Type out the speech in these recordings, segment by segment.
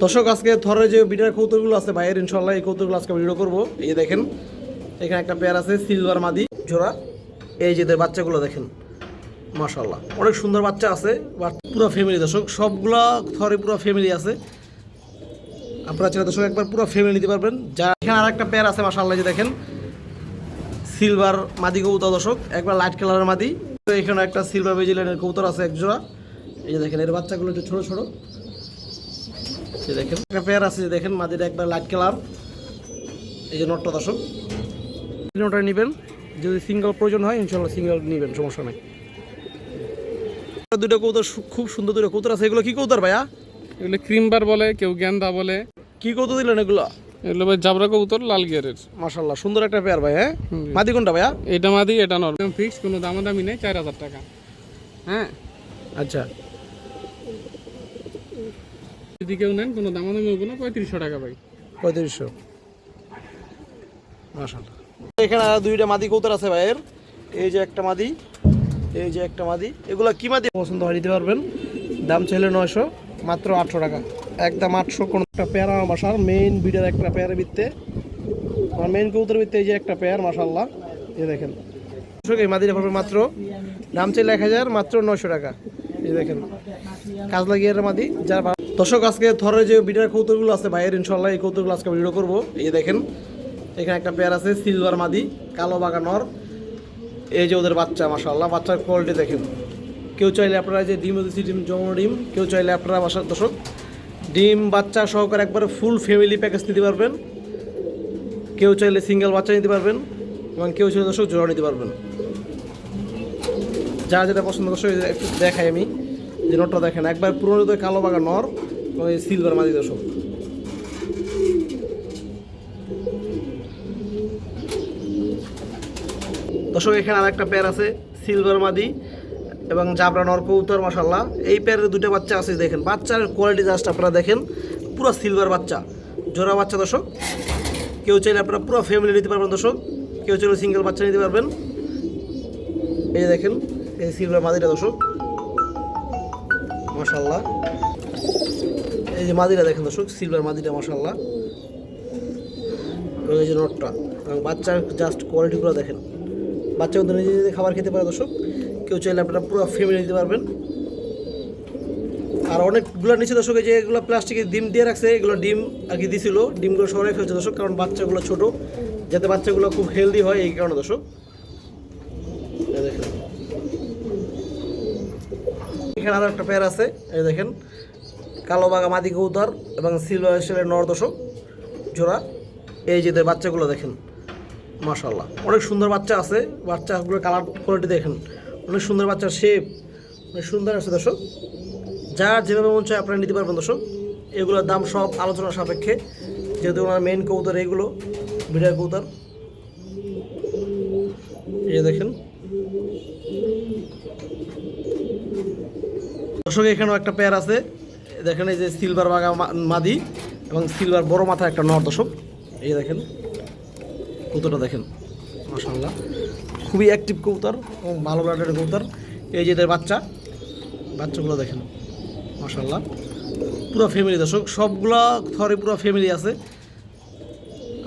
দর্শক আজকে থরে যে বিটার কৌতুকগুলো আছে ভাইয়ের ইনশাল্লাহ এই কৌতুকগুলো আজকে ভিডিও করবো। এই দেখেন এখানে একটা পেয়ার আছে সিলভার মাদি জোড়া। এই যে বাচ্চাগুলো দেখেন মাশাল্লাহ অনেক সুন্দর বাচ্চা আছে, পুরো ফ্যামিলি দর্শক সবগুলা থরে পুরো ফ্যামিলি আছে। আপনারা চাইলে দর্শক একবার পুরো ফ্যামিলি নিতে পারবেন। যা এখানে আর একটা পেয়ার আছে মাশাল্লাহ, যে দেখেন সিলভার মাদি কবুতর দর্শক, একবার লাইট কালারের মাদি। তো এখানে একটা সিলভার বেজিলাইনের কবুতর আছে এক জোড়া। এই যে দেখেন এর বাচ্চাগুলো একটু ছোটো ছোটো। দেখেন একটা পেয়ার আছে, যে দেখেন মাদিটা একবার লাইট কালার। এই যে নটটা দর্শক নটটা নেবেন, যদি সিঙ্গেল প্রয়োজন হয় ইনশাল্লাহ সিঙ্গেল নেবেন, সমস্যা নেই। দুটো কবুতর খুব সুন্দর দুটো কবুতর আছে। এগুলো কি কবুতর ভাইয়া? এগুলো ক্রিমবার বলে, কেউ গেন্দা বলে। কি কবুতর দিলেন এগুলো? এগুলো ভাই জাবরা কবুতর, লাল গিয়ারের। মাশাল্লাহ সুন্দর একটা পেয়ার ভাই। হ্যাঁ মাদি কোনটা ভাইয়া? এটা মাদি, এটা নরমাল ফিক্স, কোনো দামাদামি নেই, 4000 টাকা। হ্যাঁ আচ্ছা, যদি কেউ নেন কোনো দামাদামি হবে না, 3500 টাকা ভাই। 3500। মাশাল্লাহ এখানে আর দুইটা মাদি কবুতর আছে ভাইয়ের। এই যে একটা মাদি, এই যে একটা মাদি। এগুলো কি মাদি পছন্দ হয় নিতে পারবেন। দাম চাইলে 900, মাত্র 800 টাকা, একদম 800। কোনো একটা পেয়ার আমার বাসার মেইন বিডার একটা পেয়ারের ভিত্তে, আমার মেইন কবুতর ভিত্তে এই যে একটা পেয়ার মাশাল্লাহ। এই দেখেন এই মাদিটা পাবেন মাত্র, দাম চাইলে 1000, মাত্র 900 টাকা। এই দেখেন কাজ লাগিয়ে মাদি যার। দর্শক আজকে থরের যে বিডার কৌতুকগুলো আছে ভাইয়ের ইনশাল্লাহ এই কৌতুকগুলো আজকে ভিডিও করবো। এই দেখেন এখানে একটা পেয়ার আছে সিলভার মাদি কালো বাগা নর। এই যে ওদের বাচ্চা মাশাল্লাহ, বাচ্চার কোয়ালিটি দেখেন। কেউ চাইলে আপনারা যে ডিম দিচ্ছি, ডিম জমা ডিম, কেউ চাইলে আপনারা বাসার দর্শক ডিম বাচ্চা সহকারে একবারে ফুল ফ্যামিলি প্যাকেজ নিতে পারবেন। কেউ চাইলে সিঙ্গেল বাচ্চা নিতে পারবেন, এবং কেউ চাইলে দর্শক জোড়া নিতে পারবেন। যার যেটা পছন্দ দর্শক একটু দেখাই আমি। যে নটটা দেখেন একবার পুরনো কালো বাগা নর, ওই সিলভার মাদি দর্শক। দর্শক এখানে আর একটা পেয়ার আছে সিলভার মাদি এবং জাবরা নর কবুতর মাশাল্লাহ। এই পেয়ারের দুটো বাচ্চা আছে, দেখেন বাচ্চার কোয়ালিটি জাস্ট আপনারা দেখেন, পুরো সিলভার বাচ্চা জোড়া বাচ্চা দর্শক। কেউ চাইলে আপনারা পুরো ফ্যামিলি নিতে পারবেন দর্শক, কেউ চাইলে সিঙ্গেল বাচ্চা নিতে পারবেন। এই দেখেন এই সিলভার মাদিটা দর্শক মাশাল্লাহ। এই যে মাদিটা দেখেন দর্শক সিলভার মাদিটা মাশাল্লাহ। এই যে নটটা এবং বাচ্চার জাস্ট কোয়ালিটিগুলো দেখেন। বাচ্চা কিন্তু নিজে নিজে খাবার খেতে পারে দর্শক, কেউ চাইলে আপনারা পুরো ফ্যামিলি নিতে পারবেন। আর অনেকগুলো নিচে দর্শক এই যে এগুলো প্লাস্টিকের ডিম দিয়ে রাখছে, এগুলো ডিম আর কি দিছিল, ডিমগুলো সরাই ফেলছে দর্শক, কারণ বাচ্চাগুলো ছোট, যাতে বাচ্চাগুলো খুব হেলদি হয় এই কারণে দর্শক। দেখেন এখানে আরও একটা পেয়ার আছে, এই দেখেন কালো বাগা মাদি কবুতর এবং সিলভার শেলের নর দর্শক জোড়া। এই যে বাচ্চাগুলো দেখেন মাশাল্লাহ অনেক সুন্দর বাচ্চা আছে। বাচ্চাগুলো কালার কোয়ালিটি দেখেন, অনেক সুন্দর বাচ্চার শেপ অনেক সুন্দর আছে দর্শক। যার যেভাবে মন চায় আপনারা নিতে পারবেন দর্শক। এগুলোর দাম সব আলোচনা সাপেক্ষে, যেহেতু ওনার মেইন কবুতর এইগুলো বিড়ার কবুতর। এই দেখেন দর্শক এখানেও একটা পেয়ার আছে, দেখেন এই যে সিলভার বাগা মাদি এবং সিলভার বড় মাথা একটা নর দর্শক। এই দেখেন কবুতরটা দেখেন মাশাআল্লাহ, খুবই অ্যাক্টিভ কবুতর এবং ভালো ব্লাডের কবুতর। এই যে এদের বাচ্চাগুলো দেখেন মাশাআল্লাহ, পুরো ফ্যামিলি দর্শক সবগুলা থরে পুরো ফ্যামিলি আছে।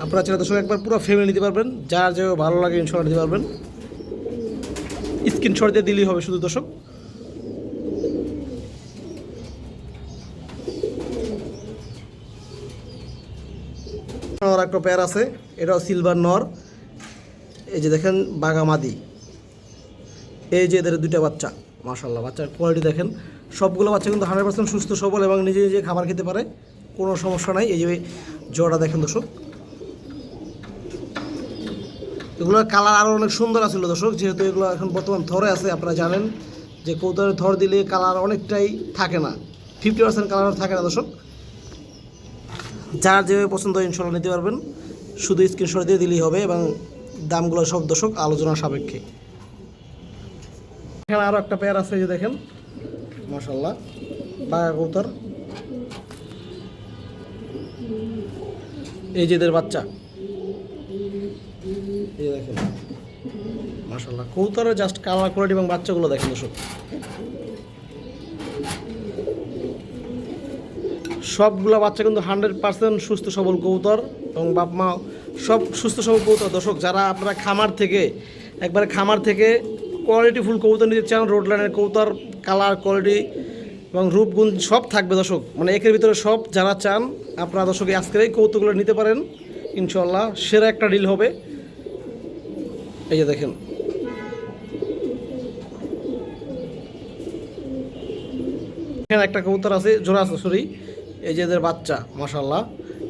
আপনারা চাইলে দর্শক একবার পুরো ফ্যামিলি নিতে পারবেন। যার যে ভালো লাগে ইনশাল্লাহ নিতে পারবেন, স্ক্রিনশট দিয়ে দিলেই হবে শুধু দর্শক। আর একটা পেয়ার আছে, এটাও সিলভার নর। এই যে দেখেন বাগা মাদি। এই যে এদের দুইটা বাচ্চা মাশাআল্লাহ, বাচ্চার কোয়ালিটি দেখেন। সবগুলো বাচ্চা কিন্তু 100% সুস্থ সবল এবং নিজে নিজে খাবার খেতে পারে, কোনো সমস্যা নাই। এই যে জোড়া দেখেন দর্শক, এগুলোর কালার আরও অনেক সুন্দর আছিল দর্শক, যেহেতু এগুলো এখন বর্তমান থরে আছে। আপনারা জানেন যে কবুতরের থর দিলে কালার অনেকটাই থাকে না, 50% কালার থাকে না দর্শক। যার যেভাবে পছন্দ ইনশাল্লাহ নিতে পারবেন, শুধু স্ক্রিনশট দিয়ে দিলেই হবে এবং দামগুলো সব দর্শক আলোচনা সাপেক্ষে। এখানে আরও একটা পেয়ার আছে, যে দেখেন মাশাআল্লাহ বাঘা কবুতর। এই যে এদের বাচ্চা, এই দেখেন মাশাআল্লাহ কবুতরের জাস্ট কালার কোয়ালিটি এবং বাচ্চাগুলো দেখেন দর্শক। সবগুলা বাচ্চা কিন্তু 100% সুস্থ সবল কবুতর এবং বাপ মা সব সুস্থ সবল কবুতর। দর্শক যারা আপনারা খামার থেকে কোয়ালিটিফুল কবুতর নিতে চান, রোড লাইনের কবুতর কালার কোয়ালিটি এবং রূপগুণ সব থাকবে দর্শক, মানে একের ভিতরে সব যারা চান আপনারা দর্শক আজকের এই কবুতরগুলো নিতে পারেন, ইনশাল্লাহ সেরা একটা ডিল হবে। এই যে দেখেন এখানে একটা কবুতর আছে, জোড়া আছে সরি, এই যে এদের বাচ্চা মাশাল্লাহ।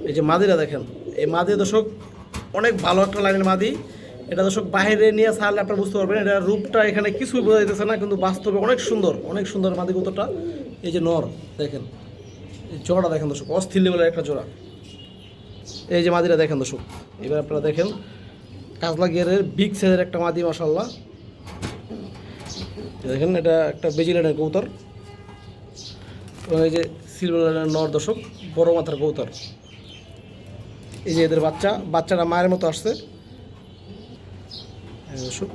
এই যে মাদিরা দেখেন, এই মাদি দর্শক অনেক ভালো একটা লাইনের মাদি। এটা দর্শক বাইরে নিয়ে ছাড়লে আপনারা বুঝতে পারবেন, এটা রূপটা এখানে কিছুই বোঝা যাইতেছে না, কিন্তু বাস্তবে অনেক সুন্দর মাদি কবুতরটা। এই যে নর দেখেন, এই জোড়াটা দেখেন দর্শক, অস্থির লেভেলের একটা জোড়া। এই যে মাদিরা দেখেন দর্শক, এবার আপনারা দেখেন কাজলা গিয়ারের বিগ সাইজের একটা মাদি মাশাল্লাহ। দেখেন এটা একটা বেজি লাইনের কবুতর, এই যে সিলভার লাইনের নর দর্শক, বড় মাথার কবুতর। এই যে এদের বাচ্চাটা মায়ের মতো আসছে দর্শক।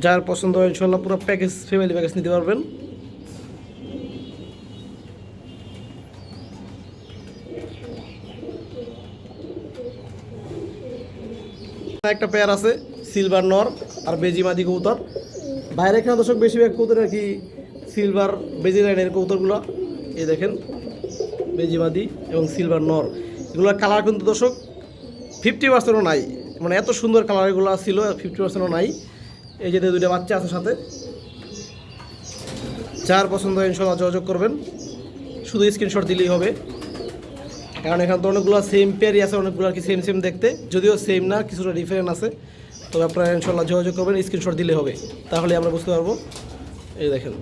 যার পছন্দ হয় ইনশাল্লাহ পুরো প্যাকেজ, ফ্যামিলি প্যাকেজ নিতে পারবেন। একটা পেয়ার আছে সিলভার নর আর বেজি মাদি কবুতর। বাইরে এখানে দর্শক বেশিরভাগ কবুতর আর কি সিলভার বেজি লাইনের কবুতরগুলো। এই দেখেন বেজি মাদি এবং সিলভার নর, এগুলোর কালার কিন্তু দর্শক 50%ও নাই, মানে এত সুন্দর কালার এগুলো ছিল, 50%ও নাই। এই যে দুইটা বাচ্চা আছে সাথে, যার পছন্দ হয় ইনশাল্লাহ যোগাযোগ করবেন, শুধু স্ক্রিনশট দিলেই হবে। কারণ এখানে তো অনেকগুলো সেম পেয়ারই আছে, অনেকগুলো আর কি সেম দেখতে, যদিও সেম না, কিছুটা ডিফারেন্ট আছে। তবে আপনারা ইনশাল্লাহ যোগাযোগ করবেন, স্ক্রিনশট দিলে হবে, তাহলে আমরা বুঝতে পারবো। এই দেখেন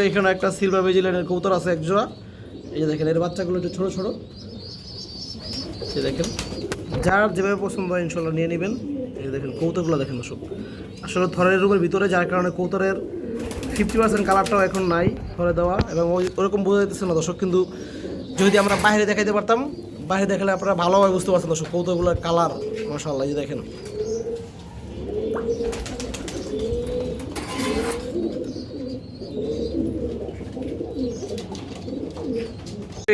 এখানে একটা সিলভার বেজি লাইনের কবুতর আছে এক জোড়া। এই যে দেখেন এর বাচ্চাগুলো একটু ছোটো ছোটো। এই দেখেন যার যেভাবে পছন্দ হয় ইনশাল্লাহ নিয়ে নেবেন। এই দেখেন কবুতরগুলো দেখেন দর্শক, আসলে থরের রুমের ভিতরে, যার কারণে কবুতরের 50% কালারটাও এখন নাই থরে দেওয়া, এবং ওরকম বোঝা যাইতেছে না দর্শক। কিন্তু যদি আমরা বাইরে দেখাইতে পারতাম, বাইরে দেখালে আপনারা ভালোভাবে বুঝতে পারছেন দর্শক কবুতরগুলোর কালার মাশাআল্লাহ। এই যে দেখেন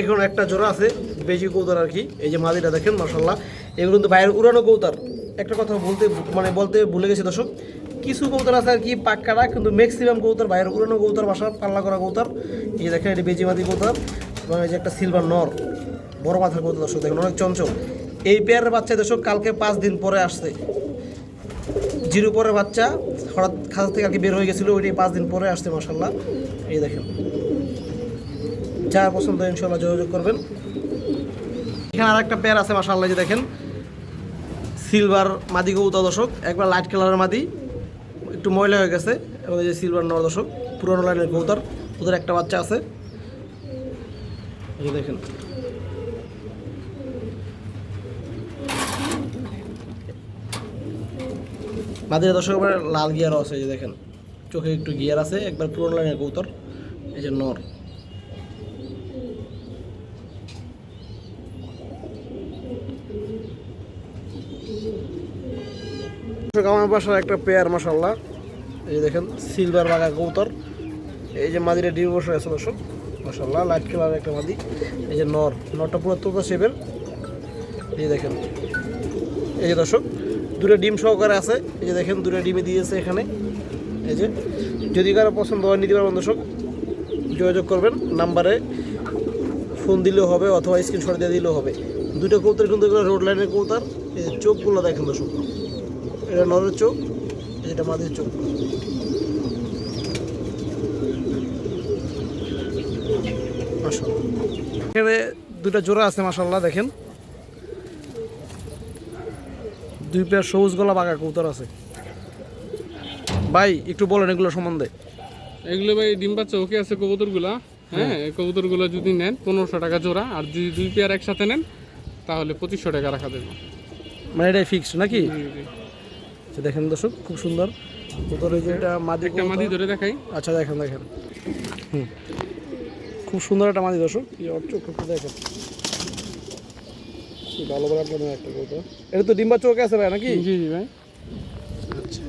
এখন একটা জোড়া আছে বেজি কবুতর আর কি। এই যে মাদিটা দেখেন মাশাআল্লাহ, এগুলো কিন্তু বাইরের উড়ানো কবুতর। একটা কথা বলতে ভুলে গেছি দর্শক, কিছু কবুতর আছে আর কি পাক্কারা, কিন্তু ম্যাক্সিমাম কবুতর বাইরের উড়ানো কবুতর, বাসার পাল্লা করা কবুতর। এই যে দেখেন এটি বেজি মাদি কবুতর, এবং এই যে একটা সিলভার নর বড় মাথার কবুতর দর্শক, দেখেন অনেক চঞ্চল। এই পেয়ারের বাচ্চা দর্শক কালকে 5 দিন পরে আসছে, জিরো পরের বাচ্চা হঠাৎ খাঁচা থেকে আর কি বের হয়ে গেছিলো, ওইটাই 5 দিন পরে আসছে মাশাআল্লাহ। এই দেখেন যার পছন্দ ইনশাল্লাহ যোগাযোগ করবেন। এখানে আর একটা পেয়ার আছে মাশাআল্লাহ, যে দেখেন সিলভার মাদি কবুতর দর্শক, একবার লাইট কালারের মাদি, একটু ময়লা হয়ে গেছে, এবং এই যে সিলভার নর দর্শক, পুরোনো লাইনের কবুতর, ওদের একটা বাচ্চা আছে। এই দেখেন মাদিরা দর্শক আবার লাল গিয়ারও আছে, এই যে দেখেন চোখে একটু গিয়ার আছে, একবার পুরোনো লাইনের কবুতর। এই যে নর, আমার বাসার একটা পেয়ার মাশাআল্লাহ। এই যে দেখেন সিলভার বাঘা কবুতর, এই যে মাদিরা ডিম বসে আছে দর্শক মাশাআল্লাহ, লাইট কালারের একটা মাদি। এই যে নরটা পুরো তোতা শেপের। এই দেখেন এই যে দর্শক দুটো ডিম সহকারে আছে, এই যে দেখেন দুটো ডিমে দিয়েছে এখানে। এই যে যদি কারো পছন্দ হয় নিতে পারবেন দর্শক, যোগাযোগ করবেন, নাম্বারে ফোন দিলেও হবে অথবা স্ক্রিনশট দিয়ে দিলেও হবে। দুটো কবুতর কিন্তু রোড লাইনের কবুতর। এই চোখগুলো দেখেন দর্শক, এটা নরের চোখ, এটা মাদির চোখ। এখানে দুটা জোড়া আছে মাশাআল্লাহ, দেখেন দুই পেয়ার সবুজ গলা বাঘা কবুতর আছে। ভাই একটু বলেন এগুলো সম্বন্ধে। এগুলো ভাই ডিম বাচ্চা ওকে আছে কবুতরগুলা। হ্যাঁ, এই কবুতরগুলো যদি নেন 1500 টাকা জোড়া, আর যদি 2 পেয়ার একসাথে নেন তাহলে 2500 টাকা রাখা দেবে, মানে এটাই ফিক্সড নাকি? দেখেন দর্শক খুব সুন্দর কবুতর। এই যে এটা মাদি, একটা মাদি ধরে দেখাই। আচ্ছা দেখেন খুব সুন্দর একটা মাদি দর্শক, এই চোখ একটু দেখেন ভালো ভালো আপনার একটা কবুতর। এটা তো ডিম বাচ্চা ওকে আছে ভাই নাকি? জি জি ভাই। আচ্ছা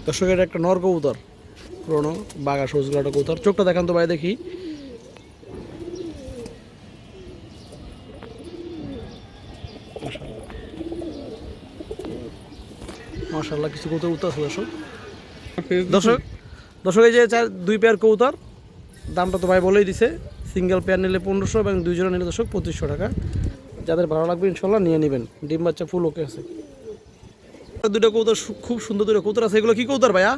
দর্শক এটা একটা নর কবুতর, পুরোনো বাঘা সবুজ একটা কবুতর। চোখটা দেখান তো ভাই দেখি। মাশাআল্লাহ কিছু কবুতর উঠতে আছে দর্শক। দর্শক দর্শক এই যে দুই পেয়ার কবুতর, দামটা তো ভাই বলেই দিছে। সিঙ্গেল পেয়ার নিলে 1500 এবং দুই জোড়া নিলে দর্শক 2500 টাকা। যাদের ভালো লাগবে ইনশাল্লাহ নিয়ে নেবেন। ডিম বাচ্চা ফুল ওকে আছে। দুটো কবুতর খুব সুন্দর দুটো কবুতর আছে। এগুলো কি কবুতর ভাইয়া?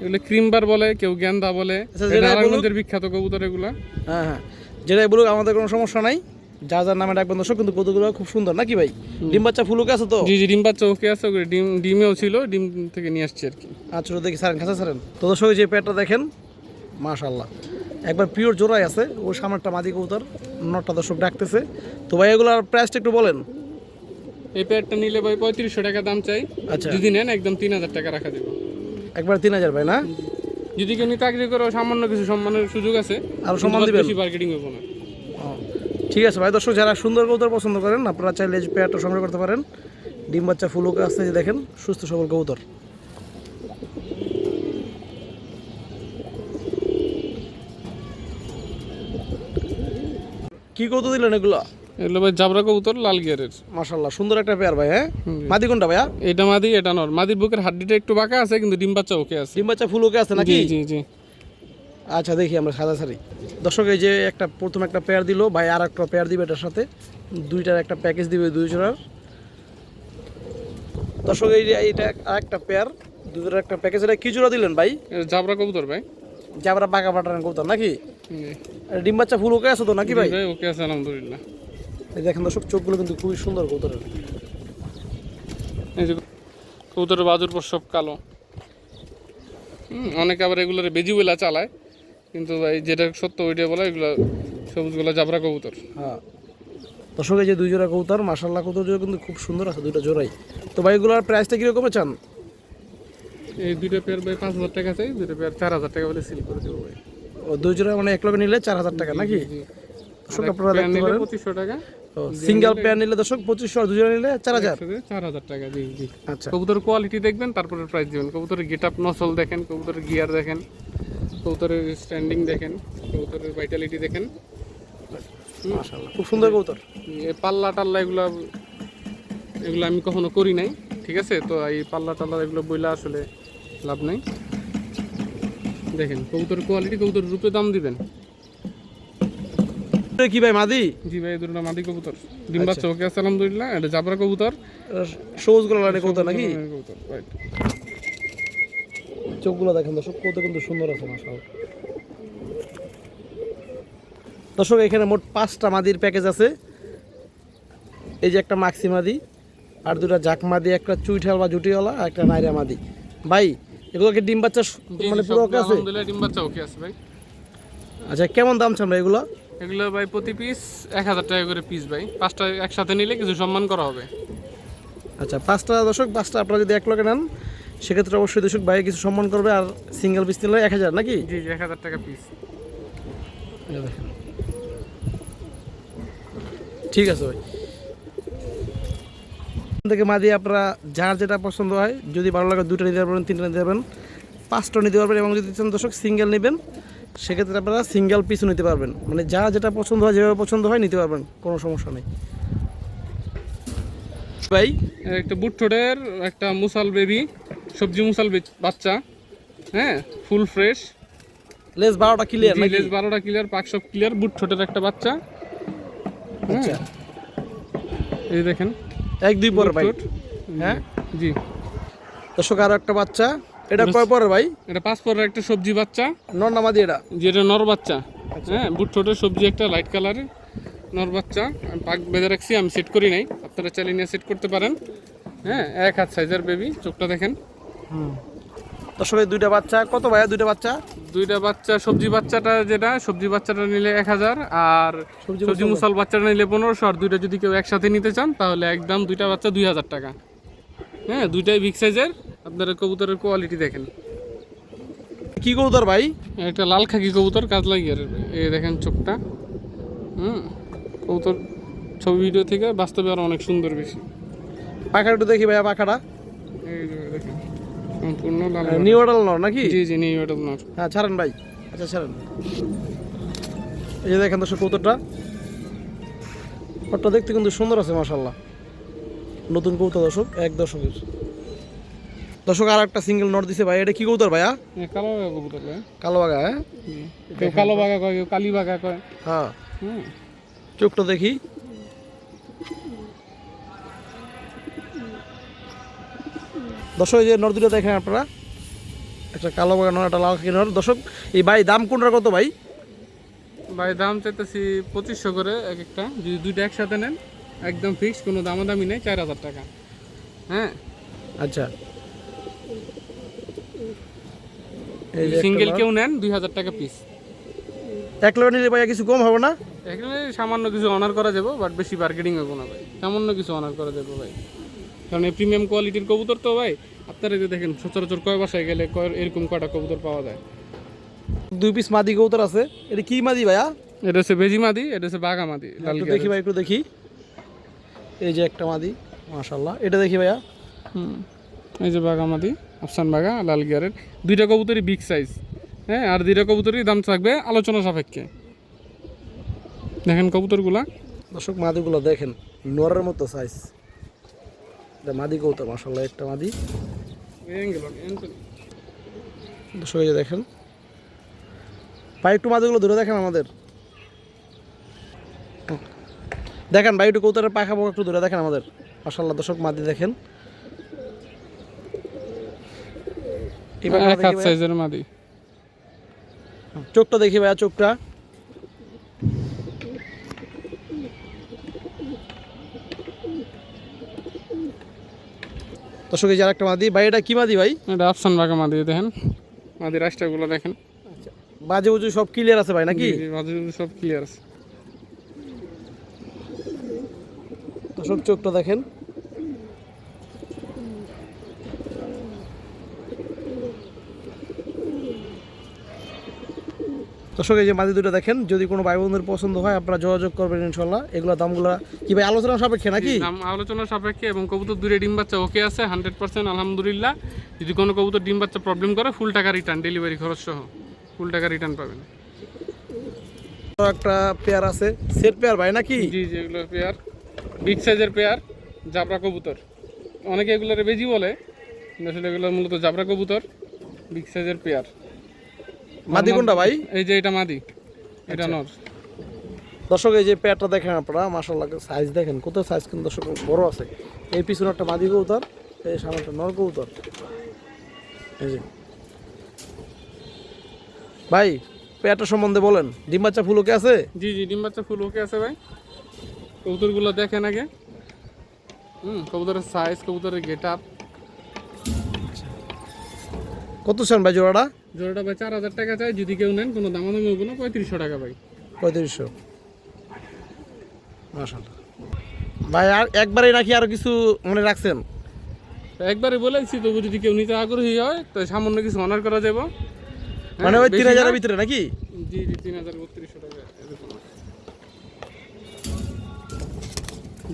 এগুলো ক্রিমবার বলে, কেউ গেন্দা বলে। আচ্ছা, যেটা নারায়ণগঞ্জের বিখ্যাত কবুতর এগুলা। হ্যাঁ হ্যাঁ, যেটাই বলুক আমাদের কোনো সমস্যা নাই, যা যার নামে ডাকবেন দর্শক। কিন্তু কবুতরগুলো খুব সুন্দর নাকি ভাই? ডিম বাচ্চা ফুল ওকে আছে তো? জি জি, ডিম বাচ্চা ওকে আছে। ডিমেও ছিল, ডিম থেকে নিয়ে আসছি আর কি। আচ্ছা দেখি সারেন, খাঁচা সারেন তো দর্শক। যে পেয়ারটা দেখেন মাশাআল্লাহ একবার পিওর জোড়াই আছে। ওই সামনেরটা মাদি কবুতর, নটটা দর্শক ডাকতেছে। তো ভাই এগুলোর প্রাইসটা একটু বলেন। এই পেয়ারটা নিলে ভাই 3500 টাকা দাম চাই। আচ্ছা যদি নেন একদম 3000 টাকা রাখা দেবো। একবার 3000 ভাই না? যদি কেউ নিতে আগ্রহ করে সামান্য কিছু সম্মানের সুযোগ আছে, আরো সম্মান দিবেন? বেশি মার্কেটিং হবো না। ঠিক আছে ভাই। দর্শক যারা সুন্দর কবুতর পছন্দ করেন আপনারা চাইলে এই পেয়ারটা সংগ্রহ করতে পারেন। ডিম বাচ্চা ফুল ওকে আছে, যে দেখেন সুস্থ সবল কবুতর। কি কবুতর দিলেন এগুলো? এগুলো ভাই জাবরা কবুতর, লাল গিয়ারের। মাশাআল্লাহ সুন্দর একটা পেয়ার ভাই। হ্যাঁ মাদি কোনটা ভাইয়া? এটা মাদি, এটা নর। মাদির বুকের হাড্ডিটা একটু বাঁকা আছে, কিন্তু ডিম বাচ্চা ওকে আছে। ডিম বাচ্চা ফুল ওকে আছে নাকি? জি জি জি। আচ্ছা দেখি আমরা সাদা সারি। দর্শক এই যে একটা প্রথম একটা পেয়ার দিল ভাই, আর একটা পেয়ার দিবে এটার সাথে, দুইটার একটা প্যাকেজ দিবে দুই জোড়ার। দর্শক এই যে এইটা আর একটা পেয়ার, দুই জোড়ার একটা প্যাকেজ। এটা কি জোড়া দিলেন ভাই? এটা জাবরা কবুতর ভাই। যে আমরা বাঁকা পাঠান কবুতর নাকি? জি। আর ডিম বাচ্চা ফুল ওকে আছে তো নাকি ভাই? ভাই ওকে আছে আলহামদুলিল্লাহ। এই দেখেন দর্শক চোখগুলো কিন্তু খুবই সুন্দর কবুতরের। এই যে কবুতরের বাজুর পর সব কালো। অনেকে আবার এগুলোর বেজিওয়েলা চালায়, কিন্তু ভাই যেটা সত্য ওইটা বলে, এগুলো সবুজগুলো জাবরা কবুতর। হ্যাঁ দর্শক এই যে দুই জোড়া কবুতর মাশাআল্লাহ কবুতর জোড়া কিন্তু খুব সুন্দর আছে দুইটা জোড়াই। তো ভাই এগুলোর প্রাইসটা কিরকম চান? এই দুইটা পেয়ার ভাই 5000 টাকা চাই, দুইটা পেয়ার 4000 টাকা বলে সেল করে দেবো ভাই। ও দুই জোড়া মানে এক লগে নিলে 4000 টাকা নাকি? দর্শক আপনারা দেখতে পারেন 2500 টাকা। সিঙ্গেল পেয়ার নিলে দর্শক 2500, আর দুই জোড়া নিলে 4000। 4000 টাকা। জি জি। আচ্ছা কবুতর কোয়ালিটি দেখবেন, তারপরে প্রাইস দিবেন। কবুতরের গেটআপ নসল দেখেন, কবুতরের গিয়ার দেখেন, কবুতরের স্ট্যান্ডিং দেখেন, কবুতরের ভাইটালিটি দেখেন। মাশাআল্লাহ খুব সুন্দর কবুতর। এই পাল্লা টাল্লা এগুলো আমি কখনো করি নাই, ঠিক আছে? তো এই পাল্লা টাল্লা এগুলো বইলা আসলে লাভ নাই। দেখেন কবুতরের কোয়ালিটি, কবুতরের রূপে দাম দিবেন। কি ভাই মাদি? জি ভাই, এই দুটো মাদি কবুতর, ডিম বাচ্চা ওকে আছে আলহামদুলিল্লাহ। এটা জাবরা কবুতর, সবুজ গুলো লাগে কবুতর নাকি? কবুতর রাইট। চোখগুলো দেখেন দর্শক কত কিন্তু সুন্দর আছে মাশাআল্লাহ। দর্শক এখানে মোট 5টা মাদির প্যাকেজ আছে। এই যে একটা মাক্সি মাদি, আর দুটা জাক মাদি, একটা চুইঠাল বা জুটিওয়ালা, আর একটা নাইরা মাদি। ভাই এগুলোকে ডিম বাচ্চা মানে পুরো ওকে আছে? আলহামদুলিল্লাহ ডিম বাচ্চা ওকে আছে ভাই। আচ্ছা কেমন দাম চান ভাই এগুলো? এগুলো ভাই প্রতি পিস 1000 টাকা করে পিস ভাই। 5টা একসাথে নিলে কিছু সম্মান করা হবে। আচ্ছা 5টা দর্শক, 5টা আপনারা যদি এক লগে নেন সেক্ষেত্রে অবশ্যই দর্শক ভাই কিছু সম্মান করবে। আর সিঙ্গেল পিস নিলে 1000 নাকি? জি জি, 1000 টাকা পিস। দেখেন ঠিক আছে ভাই। থেকে মাদি আপনারা যার যেটা পছন্দ হয়, যদি ভালো লাগে 2টা নিতে পারবেন, 3টা নিতে পারবেন, 5টা নিতে পারবেন। এবং যদি চান দর্শক সিঙ্গেল নেবেন সেক্ষেত্রে আপনারা সিঙ্গেল পিসও নিতে পারবেন। মানে যা যেটা পছন্দ হয়, যেভাবে পছন্দ হয় নিতে পারবেন, কোনো সমস্যা নেই ভাই। একটা বুটঠোঁটের একটা মুসাল বেবি, সবজি মুসাল বাচ্চা, হ্যাঁ ফুল ফ্রেশ, লেস 12টা ক্লিয়ার নাকি? লেজ 12টা ক্লিয়ার, পাক সব ক্লিয়ার, বুটঠোঁটের একটা বাচ্চা। আচ্ছা এই দেখেন 1-2 পরে ভাই। হ্যাঁ জি দর্শক আরো একটা বাচ্চা, এটা কয় পরে ভাই? এটা 5 পরের একটা সবজি বাচ্চা, নর না মাদি এটা? যেটা নর বাচ্চা। হ্যাঁ বুটঠোঁটের সবজি একটা লাইট কালারের নর বাচ্চা। আমি পাক বেঁধে রাখছি, আমি সেট করি নাই, আপনারা চাইলে নিয়ে সেট করতে পারেন। হ্যাঁ 1 হাত সাইজের বেবি, চোখটা দেখেন। দর্শক এই 2টা বাচ্চা কত ভাইয়া? 2টা বাচ্চা? 2টা বাচ্চা, সবজি বাচ্চাটা যেটা সবজি বাচ্চাটা নিলে 1000, আর সবজি মুসাল বাচ্চাটা নিলে 1500। আর 2টা যদি কেউ একসাথে নিতে চান তাহলে একদম 2টা বাচ্চা 2000 টাকা। হ্যাঁ 2টাই বিগ সাইজের। আপনারা কবুতরের কোয়ালিটি দেখেন। কি কবুতর ভাই? একটা লাল খাকি কবুতর কাজলা গিয়ারের ভাই। এই দেখেন চোখটা। কবুতর ছবি ভিডিও থেকে বাস্তবে আরো অনেক সুন্দর বেশি। পাখাটা একটু দেখি ভাইয়া, পাখাটা এই যে দেখেন সম্পূর্ণ লাল। নিউ অর্ডার নর নাকি? জি জি নিউ অর্ডার নর। হ্যাঁ ছাড়েন ভাই, আচ্ছা ছাড়েন। এই যে দেখেন দর্শক কবুতরটা, ওটা দেখতে কিন্তু সুন্দর আছে মাশাআল্লাহ। নতুন কবুতর দর্শক, এক দর্শকের। দর্শক আর একটা সিঙ্গেল নট দিছে ভাই। এটা কি কবুতর ভাইয়া? কালো বাঘা কবুতর ভাই। কালো বাঘা? হ্যাঁ, কেউ কালো বাঘা কয়, কেউ কালী বাঘা কয়। হ্যাঁ, চোখটা দেখি। দর্শক এই যে নর দুটো দেখেন আপনারা, একটা কালো বাঘা নর, একটা লাল খাকি নর। দর্শক এই ভাই দাম কোনটার কত ভাই? ভাই দাম চাইতেছি 2500 করে এক একটা। যদি দুইটা একসাথে নেন একদম ফিক্সড, কোনো দামাদামি নেই, 4000 টাকা। হ্যাঁ আচ্ছা, সিঙ্গেল কেউ নেন 2000 টাকা পিস। এক লোক নিলে ভাইয়া কিছু কম হবে না? এখানে সামান্য কিছু অনার করা যাবে, বাট বেশি মার্কেটিং হবে না ভাই। সামান্য কিছু অনার করা যাবে ভাই, কারণ এই প্রিমিয়াম কোয়ালিটির কবুতর তো ভাই। আপনারা যে দেখেন সচরাচর কয় বাসায় গেলে এরকম কয়টা কবুতর পাওয়া যায়। 2 পিস মাদি কবুতর আছে। এটা কি মাদি ভাইয়া? এটা হচ্ছে বেজি মাদি, এটা হচ্ছে বাঘা মাদি। একটু দেখি ভাই, একটু দেখি। এই যে একটা মাদি মাশাআল্লাহ। এটা দেখি ভাইয়া। এই যে বাঘা মাদি, আফসান বাঘা, লাল গিয়ারের। দুইটা কবুতরই বিগ সাইজ। হ্যাঁ, আর দুইটা কবুতরই দাম থাকবে আলোচনা সাপেক্ষে। দেখেন কবুতরগুলা, দর্শক মাদিগুলো দেখেন, নরের মতো সাইজ। এটা মাদি কবুতর মাশাআল্লাহ, একটা মাদি। দর্শক এই যে দেখেন ভাই, একটু মাদিগুলো ধরে দেখেন আমাদের। দেখেন ভাই, একটু কবুতরের পাখা পোকা একটু ধরে দেখেন আমাদের মাশাআল্লাহ। দর্শক মাদি দেখেন, এক হাত সাইজের মাদি। চোখটা দেখি ভাইয়া, চোখটা। দর্শক এই যে আরেকটা মাদি ভাই। এটা কি মাদি ভাই? এটা আফসান বাঘা মাদি। দেখেন মাদি রাস্তাগুলো দেখেন, বাজে বুঝু সব ক্লিয়ার আছে ভাই নাকি? মাদি সব ক্লিয়ার আছে। দর্শক চোখটা দেখেন। দর্শক এই যে মাদি দুটো দেখেন, যদি কোনো ভাই বোনদের পছন্দ হয় আপনারা যোগাযোগ করবেন ইনশাল্লাহ। এগুলো দামগুলো কি ভাই আলোচনা সাপেক্ষে নাকি? দাম আলোচনা সাপেক্ষে, এবং কবুতর দূরে ডিম বাচ্চা ওকে আছে 100% আলহামদুলিল্লাহ। যদি কোনো কবুতর ডিম বাচ্চা প্রবলেম করে ফুল টাকা রিটার্ন, ডেলিভারি খরচ সহ ফুল টাকা রিটার্ন পাবেন। একটা পেয়ার আছে, সেট পেয়ার ভাই নাকি? জি জি, এগুলো পেয়ার, বিগ সাইজের পেয়ার, জাবরা কবুতর। অনেকে এগুলোর বেজি বলে, আসলে এগুলো মূলত জাবরা কবুতর, বিগ সাইজের পেয়ার। মাদি কোনটা ভাই? এই যে এটা মাদি, এটা নর। দর্শক এই যে পেয়ারটা দেখেন আপনারা মাশাআল্লাহ, সাইজ দেখেন কত সাইজ, কিন্তু দর্শক বড় আছে। এই পিছনে একটা মাদি কবুতর, এই সামনে একটা নর কবুতর। এই যে ভাই পেয়ারটা সম্বন্ধে বলেন, ডিম বাচ্চা ফুল ওকে আছে? জি জি, ডিম বাচ্চা ফুল ওকে আছে ভাই। কবুতরগুলো দেখেন আগে। কবুতরের সাইজ, কবুতরের গেট আপ। কত চান ভাই জোড়াটা? জোড়াটা ভাই 4000 টাকা চাই। যদি কেউ নেন কোনো দামাদামি হবে না, 3500 টাকা ভাই। 3500 মাশাআল্লাহ ভাই। আর একবারই নাকি আরো কিছু মনে রাখছেন? একবারে বলেছি, তবু যদি কেউ নিতে আগ্রহী হয় তো সামান্য কিছু অনার করা যাবে। মানে ওই 3000 এর ভিতরে নাকি? জি জি, 3200 টাকা এরকম।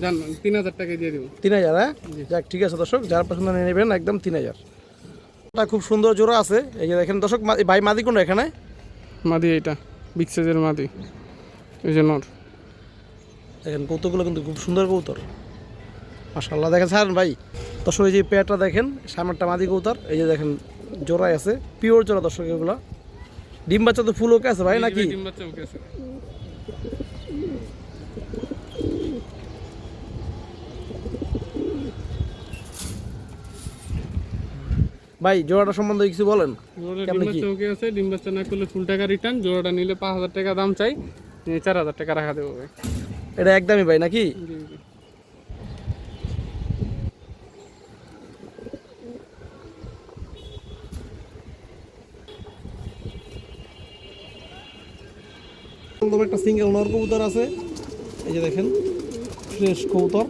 জান 3000 টাকা দিয়ে দিব। 3000? হ্যাঁ যাক, ঠিক আছে দর্শক, যার পছন্দ নিয়ে নেবেন একদম 3000। এটা খুব সুন্দর জোড়া আছে। এই যে দেখেন দর্শক, ভাই মাদি কোনটা এখানে? মাদি এইটা বিগ সাইজের মাদি, এই যে নর। দেখেন কৌতুকগুলো কিন্তু খুব সুন্দর কবুতর মাশাআল্লাহ। দেখেন ছাড়েন ভাই। দর্শক এই যে পেয়ারটা দেখেন, সামনেরটা মাদি কবুতর। এই যে দেখেন জোড়াই আছে, পিওর জোড়া দর্শক এগুলো। ডিম বাচ্চা তো ফুল ওকে আছে ভাই নাকি? ডিম বাচ্চা ওকে আছে। ভাই জোড়াটা সম্বন্ধে কিছু বলেন। ডিম বাচ্চা ওকে আছে, ডিম বাচ্চা না করলে ফুল টাকা রিটার্ন। জোড়াটা নিলে 5000 টাকা দাম চাই, 4000 টাকা রাখা দেবো ভাই। এটা একদমই ভাই নাকি? জি জি। একটা সিঙ্গেল নর কবুতর আছে। এই যে দেখেন ফ্রেশ কবুতর,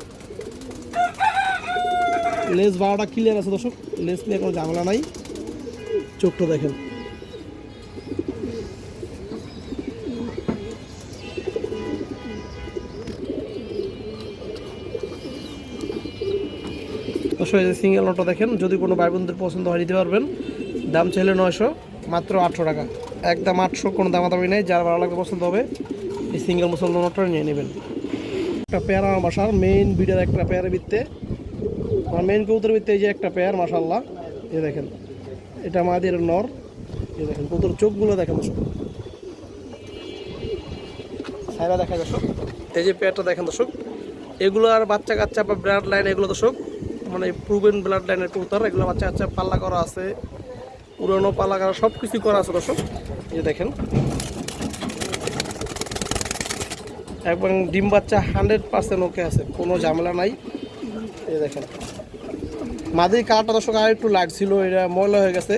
লেজ 12টা ক্লিয়ার আছে দর্শক, লেজ নিয়ে কোনো ঝামেলা নাই। চোখটা দেখেন দর্শক এই যে সিঙ্গেল নটটা দেখেন, যদি কোনো ভাই বোনদের পছন্দ হয় নিতে পারবেন। দাম চাইলে 900, মাত্র 800 টাকা, একদম 800, কোনো দামাদামি নেই। যার ভালো লাগবে পছন্দ হবে এই সিঙ্গেল মুসলমান নটটা নিয়ে নেবেন। একটা পেয়ার আমার বাসার মেইন বিডের একটা পেয়ারের ভিত্তে, আমার মেইন কবুতরের ভিত্তে এই যে একটা পেয়ার মাশাআল্লাহ, এই দেখেন এটা মাদির নর। এই দেখেন কবুতর চোখগুলো দেখেন দর্শক, সাইরা দেখা দর্শক। এই যে পেয়ারটা দেখেন দর্শক, এগুলো আর বাচ্চা কাচ্চা বা ব্লাড লাইন, এগুলো দর্শক মানে প্রুভেন ব্লাড লাইনের কবুতর। এগুলো বাচ্চা কাচ্চা পাল্লা করা আছে, পুরনো পাল্লা করা সব কিছু করা আছে দর্শক। এই দেখেন একবার ডিম বাচ্চা 100% ওকে আছে, কোনো ঝামেলা নাই। এই দেখেন মাদির কালারটা দর্শক আর একটু লাইট ছিল, এটা ময়লা হয়ে গেছে,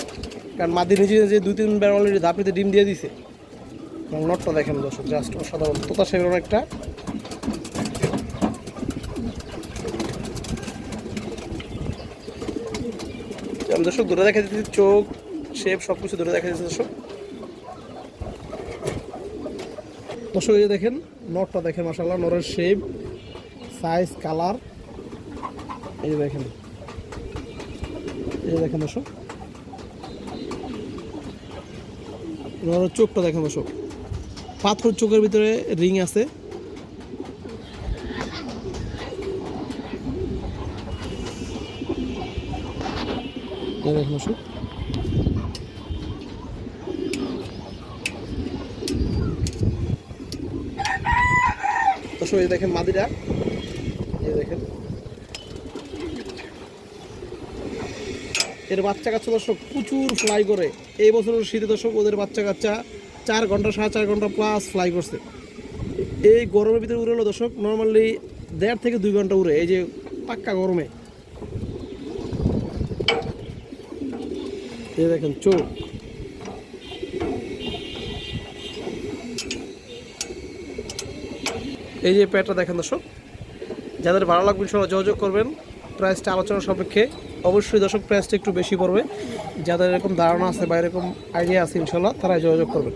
কারণ মাদি নিজে নিজে 2-3 বার অলরেডি ধাপিতে ডিম দিয়ে দিছে। নটটা দেখেন দর্শক জাস্ট অসাধারণ, তোতা সেগুলো একটা। আমি দর্শক দূরে দেখা দিচ্ছি, চোখ শেপ সব কিছু দূরে দেখা দিচ্ছে দর্শক। দর্শক এই যে দেখেন নটটা দেখেন মাশাআল্লাহ, নরের শেপ, সাইজ, কালার, এই যে দেখেন, এই যে দেখেন দর্শক নরের চোখটা দেখেন দর্শক, পাথর চোখের ভিতরে রিং আছে। এই দেখেন দর্শক এই দেখেন মাদিরা, এই দেখেন এর বাচ্চা কাচ্চা দর্শক প্রচুর ফ্লাই করে। এই বছরের শীতে দর্শক ওদের বাচ্চা কাচ্চা 4 ঘন্টা 4.5 ঘন্টা প্লাস ফ্লাই করছে। এই গরমের ভিতরে উড়ে হলো দর্শক নর্মালি 1.5 থেকে 2 ঘন্টা উড়ে, এই যে পাক্কা গরমে। এই দেখেন চোখ, এই যে প্যাটটা দেখেন দর্শক। যাদের ভালো লাগবে ইনশাআল্লাহ যোগাযোগ করবেন। প্রাইসটা আলোচনা সাপেক্ষে, অবশ্যই দর্শক প্রাইসটা একটু বেশি পড়বে। যাদের এরকম ধারণা আছে বা এরকম আইডিয়া আছে ইনশাআল্লাহ তারাই যোগাযোগ করবেন।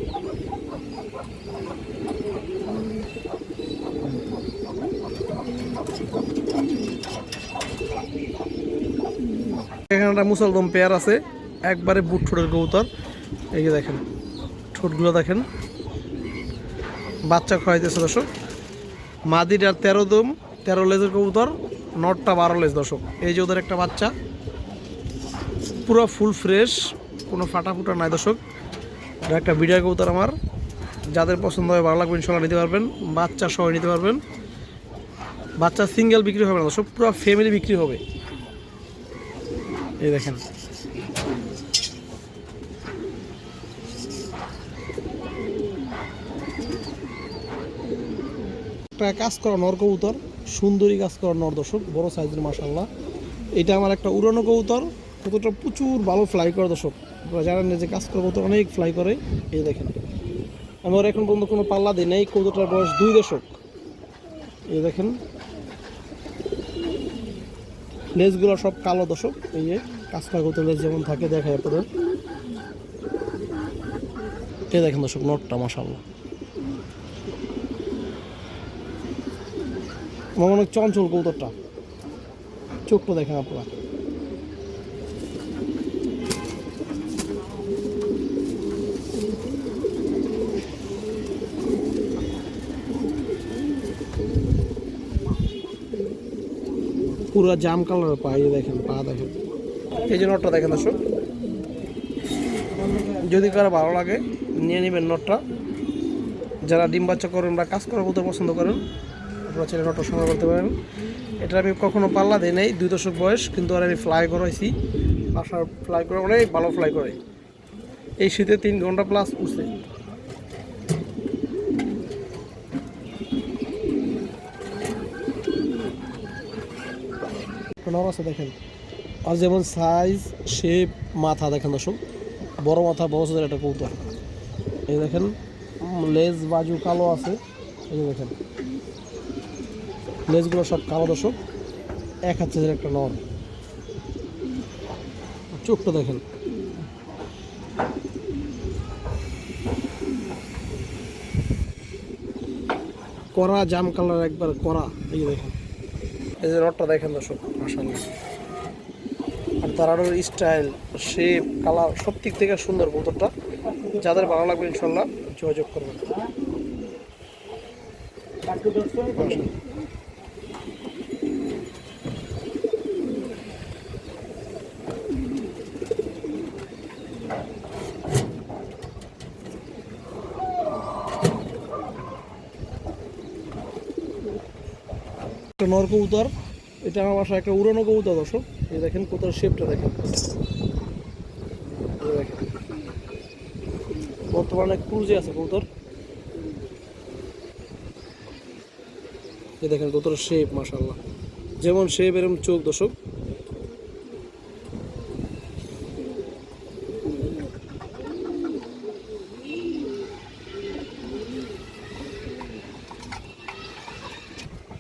এখানে একটা মুসলদম পেয়ার আছে, একবারে বুট ঠোঁটের কবুতর। এই যে দেখেন ঠোঁটগুলো দেখেন, বাচ্চা খাওয়াইতেছে দর্শক। মাদিটা 13 দম 13 লেজের কবুতর, নটটা 12 লেজ দর্শক। এই যে ওদের একটা বাচ্চা পুরো ফুল ফ্রেশ, কোনো ফাটা ফুটা নাই দর্শক। এটা একটা বিডার কবুতর আমার, যাদের পছন্দ হয় ভালো লাগবে ইনশাআল্লাহ নিতে পারবেন, বাচ্চা সহ নিতে পারবেন। বাচ্চা সিঙ্গেল বিক্রি হবে না দর্শক, পুরো ফ্যামিলি বিক্রি হবে। এই দেখেন একটা কাজ করা নর কবুতর, সুন্দরী কাজ করা নর দর্শক, বড় সাইজের মাশাআল্লাহ। এটা আমার একটা উড়ানো কবুতর, কবুতরটা প্রচুর ভালো ফ্লাই করে দর্শক। আপনারা জানেন যে কাজ করা কবুতর অনেক ফ্লাই করে। এই দেখেন আমি ওর এখন পর্যন্ত কোনো পাল্লা দিই নাই, কবুতরটার বয়স 2 দশক। এই দেখেন লেজগুলো সব কালো দর্শক, এই যে কাজ করা কবুতর লেজ যেমন থাকে দেখায় আপনাদের। এই দেখেন দর্শক নটটা মাশাআল্লাহ, আমার অনেক চঞ্চল কবুতরটা, চোখটা দেখেন আপনারা। পুরো জাম কালারের পা, এই দেখেন পা দেখেন। এই যে নটটা দেখেন দর্শক, যদি কারো ভালো লাগে নিয়ে নেবেন নটটা। যারা ডিম বাচ্চা করেন বা কাজ করার কবুতর পছন্দ করেন আপনারা ছেলে নটটা সংগ্রহ করতে পারেন। এটা আমি কখনো পাল্লা দিই নাই, 2 দশক বয়স, কিন্তু আর আমি ফ্লাই করাইছি। বাসার ফ্লাই করে অনেক ভালো ফ্লাই করে, এই শীতে 3 ঘন্টা প্লাস উঠছে। নর আছে দেখেন, আর যেমন সাইজ শেপ, মাথা দেখেন দর্শক, বড় মাথা, বড় সাইজের একটা কবুতর। এই দেখেন লেজ বাজু কালো আছে, এই দেখেন লেজগুলো সব কালো দর্শক, 1 হাত সাইজের একটা নর। চোখটা দেখেন, কড়া জাম কালার, একবার কড়া। এই যে দেখেন, এই যে নটটা দেখেন দর্শক মাশাআল্লাহ, দাঁড়ানোর স্টাইল, শেপ, কালার সব দিক থেকে সুন্দর কবুতরটা। যাদের ভালো লাগবে ইনশাল্লাহ যোগাযোগ করবেন। নর কবুতর, এটা আমার বাসায় একটা উড়ানো কবুতর দর্শক। এই দেখেন কবুতরের শেপটা দেখেন, বর্তমানে ক্রুজে আছে কবুতর। এই দেখেন কবুতরের শেপ, মাশাআল্লাহ, যেমন শেপ এরকম চোখ দর্শক।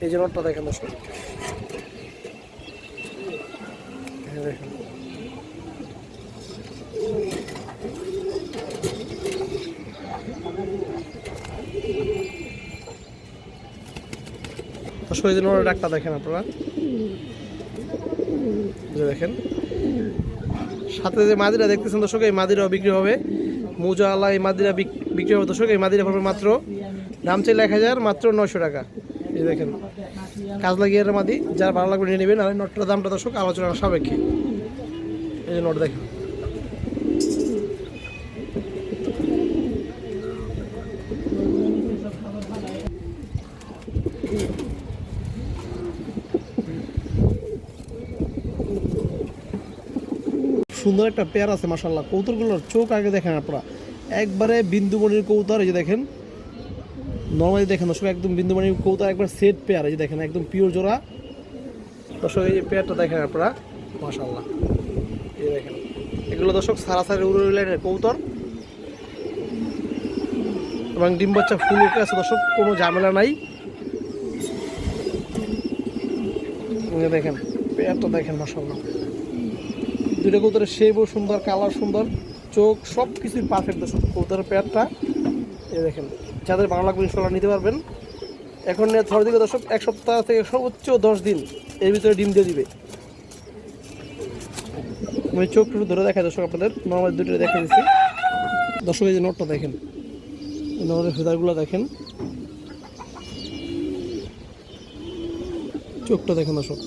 এই যে নটটা দেখেন দর্শক, দেখেন দর্শক। এই যে নটের ডাকটা দেখেন আপনারা, দেখেন সাথে যে মাদিরা দেখতেছেন দর্শক, এই মাদিরাও বিক্রি হবে। মোজা আলা এই মাদিরা বিক্রি হবে দর্শক। এই মাদিরা পড়বে মাত্র, দাম চাইলে 1000, মাত্র 900 টাকা। এই দেখেন কাজ লাগিয়ে মাদি, যারা ভালো লাগবে নিয়ে নেবেন। আর নটটার দামটা দর্শক আলোচনার সাপেক্ষে। এই যে নট দেখেন, সুন্দর একটা পেয়ার আছে মাশাআল্লাহ। কবুতরগুলোর চোখ আগে দেখেন আপনারা, একবারে বিন্দুমণির কবুতর। এই যে দেখেন নর্মালি দেখেন দর্শক, একদম বিন্দুমণির কবুতর, একবার সেট পেয়ার। এই যে দেখেন একদম পিওর জোড়া দর্শক। এই যে পেয়ারটা দেখেন আপনারা, মাশাআল্লাহ। এই দেখেন এগুলো দর্শক সারাসারি উড়ে লাইনের কবুতর, এবং ডিম বাচ্চা ফুল উঠে আছে দর্শক, কোনো ঝামেলা নাই। দেখেন পেয়ারটা দেখেন, মাশাআল্লাহ। দুইটা কবুতরের শেপও সুন্দর, কালার সুন্দর, চোখ সব কিছুই পারফেক্ট দর্শক কবুতরের পেয়ারটা। এই দেখেন যাদের ভালো লাগবে ইনশাল্লাহ নিতে পারবেন। এখন নিয়ে ধরে দিকে দর্শক 1 সপ্তাহ থেকে সর্বোচ্চ 10 দিন এর ভিতরে ডিম দিয়ে দিবে। আমি চোখ একটু ধরে দেখাই দর্শক আপনাদের, নর্মাল দুটো দেখে দিচ্ছি দর্শক। এই যে নটটা দেখেন, নটের ফেদারগুলো দেখেন, চোখটা দেখেন দর্শক,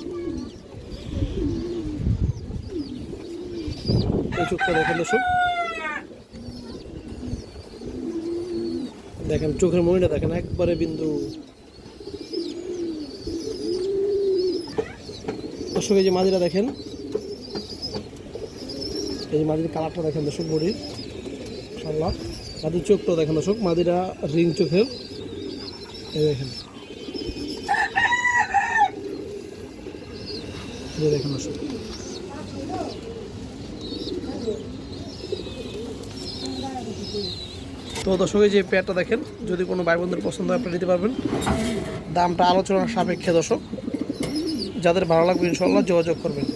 এই চোখটা দেখেন দর্শক। দেখেন চোখের মনিটা দেখেন, একবারে বিন্দু দর্শক। এই যে মাদিরা দেখেন, এই যে মাদির কালারটা দেখেন দর্শক, বডির মাশাআল্লাহ। মাদির চোখটা দেখেন দর্শক, মাদিরা রিং চোখের। এই দেখেন, এই দেখেন দর্শক। তো দর্শক এই যে পেয়ারটা দেখেন, যদি কোনো ভাই বোনদের পছন্দ হয় আপনি নিতে পারবেন। দামটা আলোচনার সাপেক্ষে দর্শক, যাদের ভালো লাগবে ইনশাআল্লাহ যোগাযোগ করবেন।